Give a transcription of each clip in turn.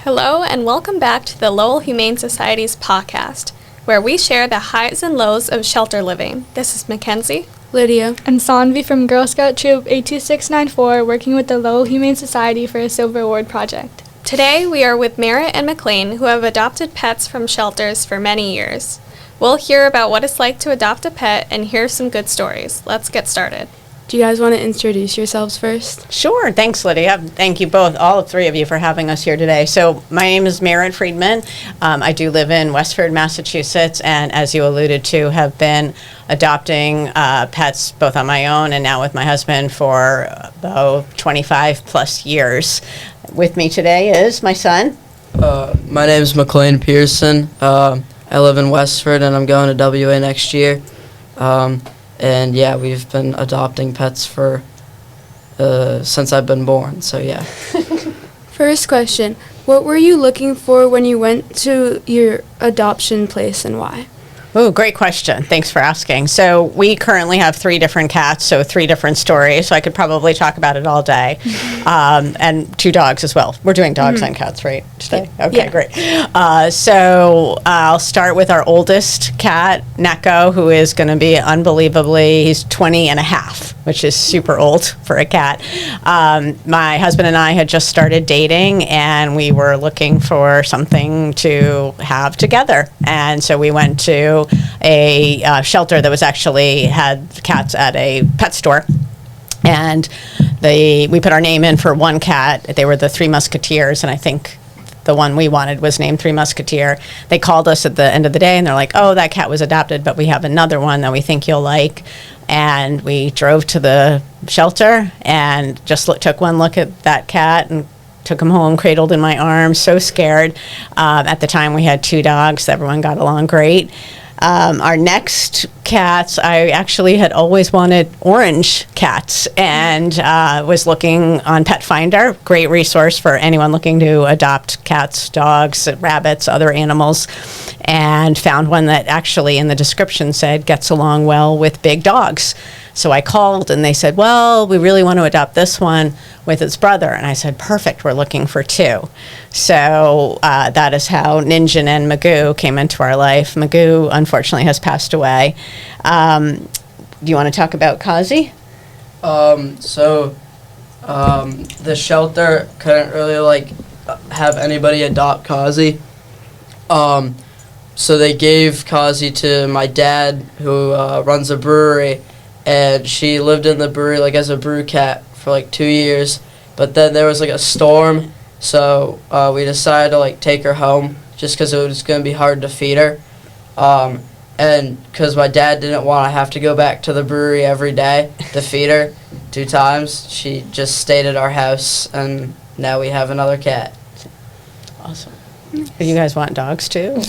Hello, and welcome back to the Lowell Humane Society's podcast, where we share the highs and lows of shelter living. This is Mackenzie, Lydia, and Sanvi from Girl Scout Troop 82694, working with the Lowell Humane Society for a Silver Award project. Today we are with Merritt and McLean, who have adopted pets from shelters for many years. We'll hear about what it's like to adopt a pet and hear some good stories. Let's get started. do you guys want to introduce yourselves first? Sure. Thanks, Lydia. Thank you both, all three of you, for having us here today. So my name is Merritt Friedman. I do live in Westford, Massachusetts, and as you alluded to, have been adopting pets both on my own and now with my husband for about 25 plus years. With me today is my son. My name is McLean Pearson. I live in Westford, and I'm going to WA next year. And yeah, we've been adopting pets for since I've been born. So yeah. First question, what were you looking for when you went to your adoption place and why? Oh, great question. Thanks for asking. So we currently have 3 different cats, so 3 different stories. So I could probably talk about it all day. And 2 dogs as well. We're doing dogs and cats, right, today? Okay, Yeah. great. So I'll start with our oldest cat, Neko, who is going to be unbelievably, he's 20 and a half, which is super old for a cat. My husband and I had just started dating, and we were looking for something to have together. And so we went to a shelter that was actually had cats at a pet store, and we put our name in for one cat. They were the Three Musketeers, and I think the one we wanted was named Three Musketeer. They called us at the end of the day, and they're like, "Oh, that cat was adopted, but we have another one that we think you'll like." And we drove to the shelter and just took one look at that cat and took him home, cradled in my arms, so scared. At the time, we had 2 dogs. Everyone got along great. Our next cats, I actually had always wanted orange cats, and was looking on Pet Finder, great resource for anyone looking to adopt cats, dogs, rabbits, other animals, and found one that actually in the description said gets along well with big dogs. So I called, and they said, well, we really want to adopt this one with its brother. And I said, perfect, we're looking for 2. So that is how Ninja and Magoo came into our life. Magoo, unfortunately, has passed away. Do you want to talk about Kazi? The shelter couldn't really have anybody adopt Kazi. So they gave Kazi to my dad, who runs a brewery, and she lived in the brewery as a brew cat for 2 years. But then there was a storm, so we decided to take her home just because it was going to be hard to feed her. And because my dad didn't want to have to go back to the brewery every day to feed her 2 times, she just stayed at our house, and now we have another cat. Awesome. Do you guys want dogs too?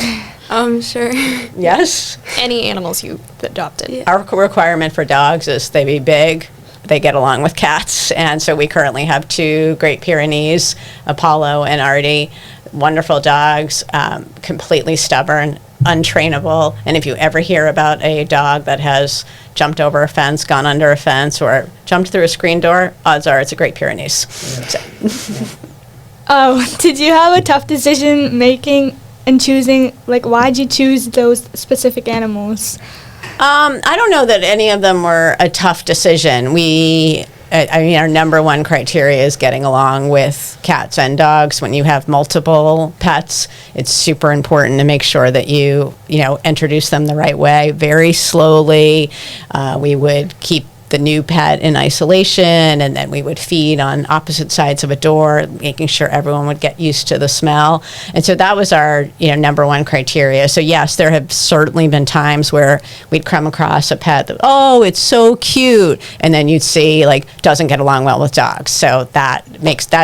Sure. Yes? Any animals you adopted? Yeah. Our requirement for dogs is they be big, they get along with cats, and so we currently have 2 Great Pyrenees, Apollo and Artie, wonderful dogs, completely stubborn, untrainable, and if you ever hear about a dog that has jumped over a fence, gone under a fence, or jumped through a screen door, odds are it's a Great Pyrenees. Yeah. So. Did you have a tough decision making and choosing, why'd you choose those specific animals? I don't know that any of them were a tough decision. Our number one criteria is getting along with cats and dogs. When you have multiple pets, it's super important to make sure that you introduce them the right way, very slowly. We would keep the new pet in isolation, and then we would feed on opposite sides of a door, making sure everyone would get used to the smell. And so that was our number one criteria. So yes, there have certainly been times where we'd come across a pet that, oh, it's so cute, and then you'd see doesn't get along well with dogs. So that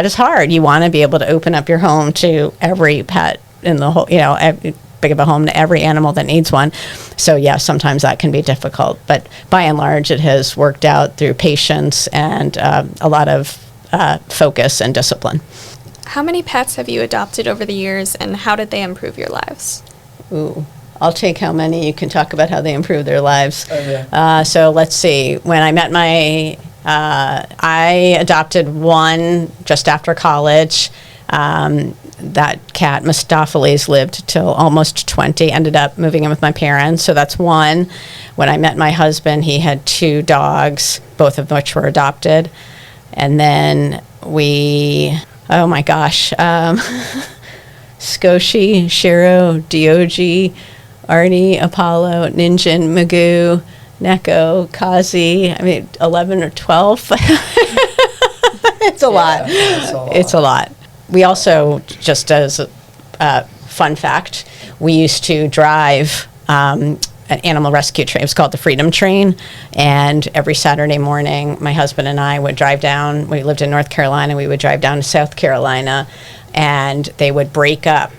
is hard. You want to be able to open up your home to every pet in the whole, big of a home to every animal that needs one. So yeah, sometimes that can be difficult, but by and large it has worked out through patience and a lot of focus and discipline. How many pets have you adopted over the years, and how did they improve your lives? Ooh, I'll take how many. You can talk about how they improve their lives. Okay. So let's see. When I met I adopted one just after college. that cat, Mistopheles, lived till almost 20, ended up moving in with my parents. So that's one. When I met my husband, he had 2 dogs, both of which were adopted. And then oh my gosh, Skoshi, Shiro, Diogi, Arnie, Apollo, Ninjin, Magoo, Neko, Kazi. I mean, 11 or 12. It's a lot. It's a lot. We also, just as a fun fact, we used to drive an animal rescue train. It was called the Freedom Train. And every Saturday morning, my husband and I would drive down. We lived in North Carolina. We would drive down to South Carolina, and they would break up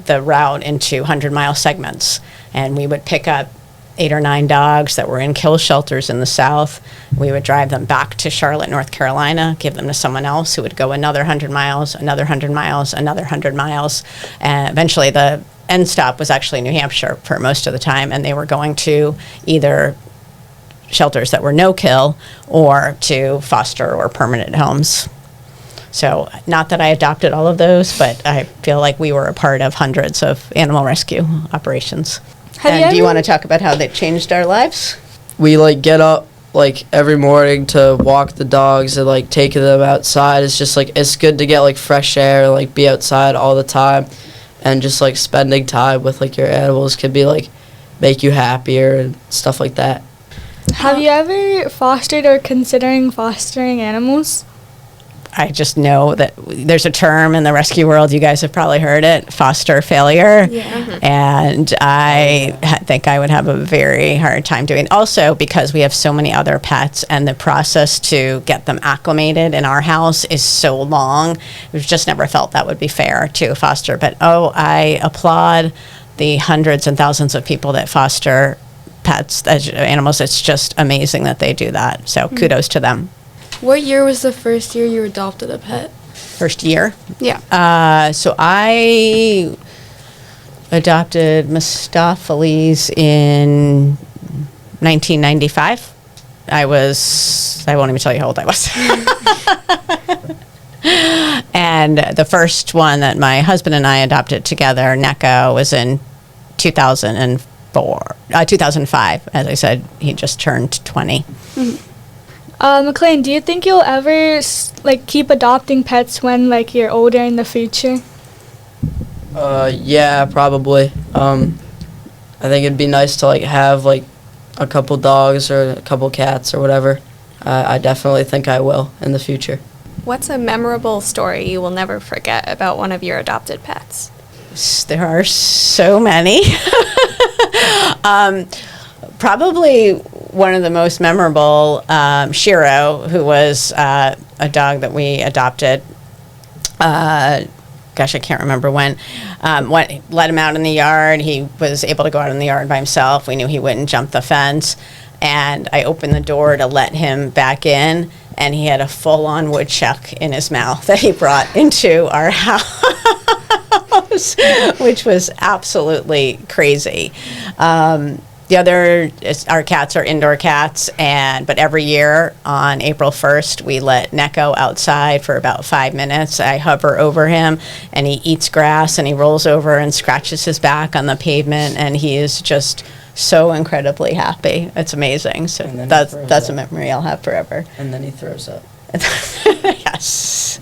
the route into 100-mile segments. And we would pick up 8 or 9 dogs that were in kill shelters in the South. We would drive them back to Charlotte, North Carolina, give them to someone else who would go another 100 miles, another 100 miles, another 100 miles. And eventually the end stop was actually New Hampshire for most of the time, and they were going to either shelters that were no-kill or to foster or permanent homes. So not that I adopted all of those, but I feel like we were a part of hundreds of animal rescue operations. And do you want to talk about how they changed our lives? We like get up like every morning to walk the dogs and like take them outside. It's just like it's good to get like fresh air, like be outside all the time, and just like spending time with like your animals can be like make you happier and stuff like that. Have you ever fostered or considering fostering animals? I just know that there's a term in the rescue world, you guys have probably heard it, foster failure. Yeah. And I think I would have a very hard time doing it. Also, because we have so many other pets and the process to get them acclimated in our house is so long, we've just never felt that would be fair to foster. But, I applaud the hundreds and thousands of people that foster pets, animals. It's just amazing that they do that. So kudos to them. What year was the first year you adopted a pet? First year? Yeah. So I adopted Mistopheles in 1995. I won't even tell you how old I was. And the first one that my husband and I adopted together, Neko, was in 2005. As I said, he just turned 20. Mm-hmm. McLean, do you think you'll ever keep adopting pets when you're older in the future? Yeah, probably. I think it'd be nice to have a couple dogs or a couple cats or whatever. I definitely think I will in the future. What's a memorable story you will never forget about one of your adopted pets? There are so many. Probably one of the most memorable, Shiro, who was a dog that we adopted. I can't remember when. Let him out in the yard. He was able to go out in the yard by himself. We knew he wouldn't jump the fence. And I opened the door to let him back in, and he had a full-on woodchuck in his mouth that he brought into our house, which was absolutely crazy. The other, our cats are indoor cats, but every year on April 1st, we let Neko outside for about 5 minutes. I hover over him, and he eats grass, and he rolls over and scratches his back on the pavement, and he is just so incredibly happy. It's amazing. So that's a memory I'll have forever. And then he throws up. Yes.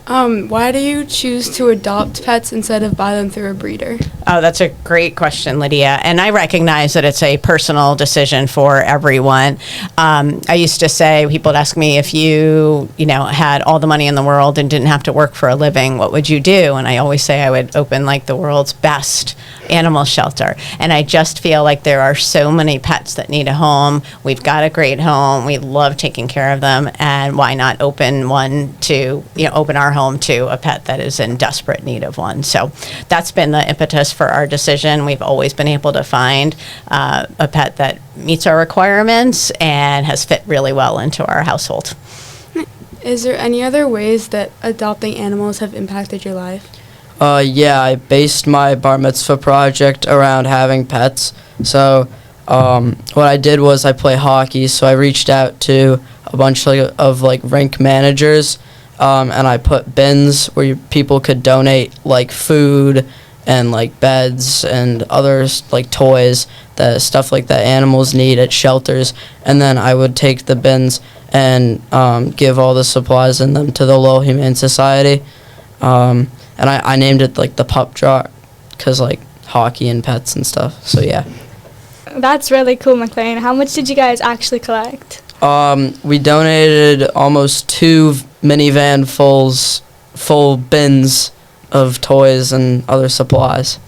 Why do you choose to adopt pets instead of buy them through a breeder? Oh, that's a great question, Lydia. And I recognize that it's a personal decision for everyone. I used to say, people would ask me, if you had all the money in the world and didn't have to work for a living, what would you do? And I always say I would open the world's best animal shelter. And I just feel like there are so many pets that need a home. We've got a great home. We love taking care of them. And why not open open our home to a pet that is in desperate need of one? So that's been the impetus for our decision. We've always been able to find a pet that meets our requirements and has fit really well into our household. Is there any other ways that adopting animals have impacted your life? Yeah, I based my bar mitzvah project around having pets. So what I did was I play hockey, so I reached out to a bunch of rink managers and I put bins where people could donate like food and like beds and others like toys, that stuff like that animals need at shelters. And then I would take the bins and give all the supplies in them to the Lowell Humane Society. And I named it like the pup drop because like hockey and pets and stuff. So yeah. That's really cool, McLean. How much did you guys actually collect? We donated almost 2 minivan full bins of toys and other supplies.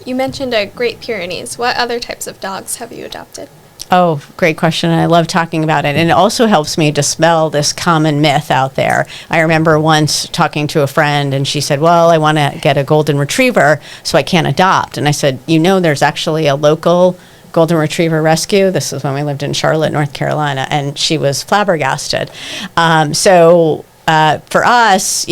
You mentioned a Great Pyrenees. What other types of dogs have you adopted? Oh, great question. I love talking about it. And it also helps me dispel this common myth out there. I remember once talking to a friend and she said, well, I want to get a golden retriever, so I can't adopt. And I said, there's actually a local golden retriever rescue. This is when we lived in Charlotte, North Carolina, and she was flabbergasted. So for us,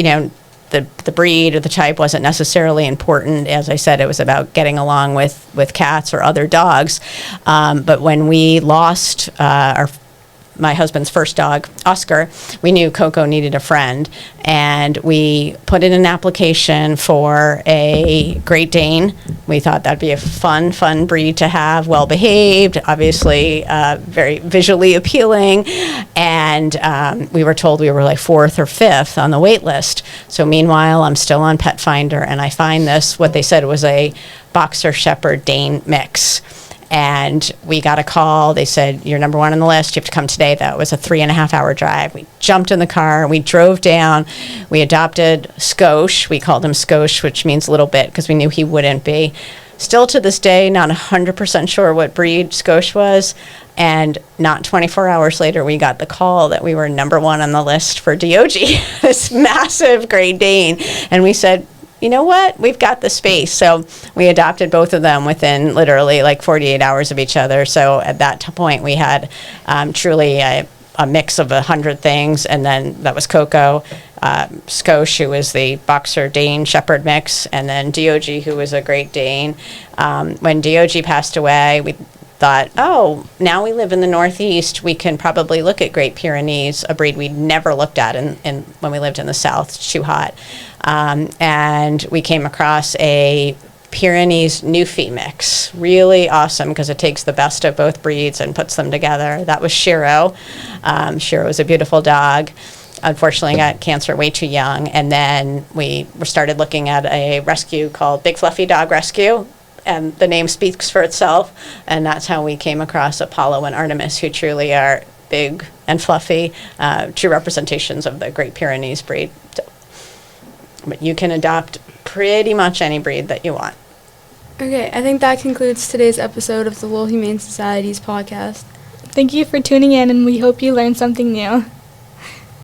the breed or the type wasn't necessarily important. As I said, it was about getting along with cats or other dogs. But when we lost my husband's first dog, Oscar, we knew Coco needed a friend, and we put in an application for a Great Dane. We thought that'd be a fun breed to have, well behaved, obviously very visually appealing, and we were told we were like 4th or 5th on the wait list. So meanwhile, I'm still on Pet Finder, and I find this, what they said was a Boxer Shepherd Dane mix. And we got a call. They said, you're number 1 on the list. You have to come today. That was a 3.5-hour drive. We jumped in the car. We drove down. We adopted Skosh. We called him Skosh, which means little bit, because we knew he wouldn't be. Still to this day, not 100% sure what breed Skosh was. And not 24 hours later, we got the call that we were number 1 on the list for Diogi, this massive Great Dane. And we said, you know what? We've got the space. So we adopted both of them within literally like 48 hours of each other. So at that point, we had truly a mix of 100 things. And then that was Coco, Skosh, who was the Boxer Dane Shepherd mix, and then Diogi, who was a Great Dane. When Diogi passed away, we thought, now we live in the Northeast, we can probably look at Great Pyrenees, a breed we'd never looked at in when we lived in the South. It's too hot. And we came across a Pyrenees Newfie mix. Really awesome, because it takes the best of both breeds and puts them together. That was Shiro. Shiro was a beautiful dog. Unfortunately, got cancer way too young. And then we started looking at a rescue called Big Fluffy Dog Rescue. And the name speaks for itself. And that's how we came across Apollo and Artemis, who truly are big and fluffy, true representations of the Great Pyrenees breed. But you can adopt pretty much any breed that you want. Okay, I think that concludes today's episode of the Lowell Humane Society's podcast. Thank you for tuning in, and we hope you learned something new.